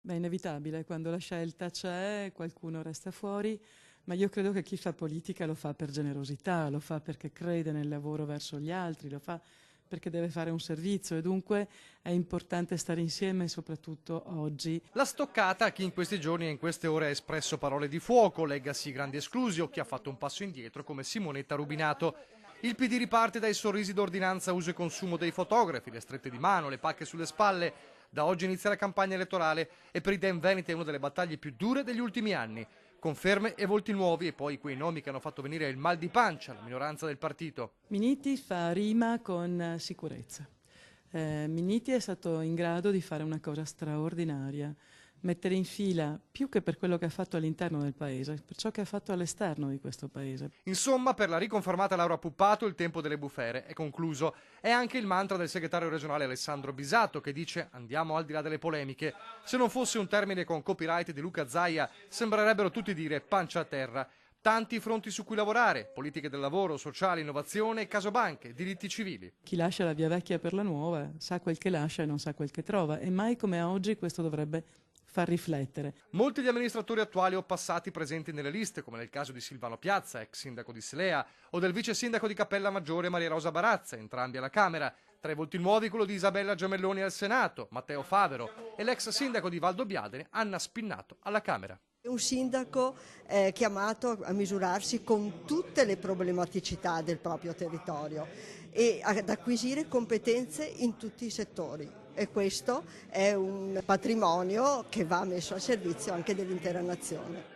Beh, è inevitabile, quando la scelta c'è, qualcuno resta fuori, ma io credo che chi fa politica lo fa per generosità, lo fa perché crede nel lavoro verso gli altri, lo fa perché deve fare un servizio e dunque è importante stare insieme, soprattutto oggi. La stoccata a chi in questi giorni e in queste ore ha espresso parole di fuoco, leggasi grandi esclusi o chi ha fatto un passo indietro come Simonetta Rubinato. Il PD riparte dai sorrisi d'ordinanza uso e consumo dei fotografi, le strette di mano, le pacche sulle spalle. Da oggi inizia la campagna elettorale e per i Dem Veneti è una delle battaglie più dure degli ultimi anni. Conferme e volti nuovi e poi quei nomi che hanno fatto venire il mal di pancia alla minoranza del partito. Minniti fa rima con sicurezza. Minniti è stato in grado di fare una cosa straordinaria, mettere in fila, più che per quello che ha fatto all'interno del paese, per ciò che ha fatto all'esterno di questo paese. Insomma, per la riconfermata Laura Puppato il tempo delle bufere è concluso. È anche il mantra del segretario regionale Alessandro Bisato che dice andiamo al di là delle polemiche. Se non fosse un termine con copyright di Luca Zaia, sembrerebbero tutti dire pancia a terra. Tanti fronti su cui lavorare, politiche del lavoro, sociale, innovazione, casobanche, diritti civili. Chi lascia la via vecchia per la nuova sa quel che lascia e non sa quel che trova e mai come oggi questo dovrebbe far riflettere. Molti degli amministratori attuali o passati presenti nelle liste, come nel caso di Silvano Piazza, ex sindaco di Selea, o del vice sindaco di Cappella Maggiore Maria Rosa Barazza, entrambi alla Camera. Tra i volti nuovi quello di Isabella Giamelloni al Senato, Matteo Favero, e l'ex sindaco di Valdobbiadene, Anna Spinnato, alla Camera. Un sindaco è chiamato a misurarsi con tutte le problematicità del proprio territorio e ad acquisire competenze in tutti i settori e questo è un patrimonio che va messo al servizio anche dell'intera nazione.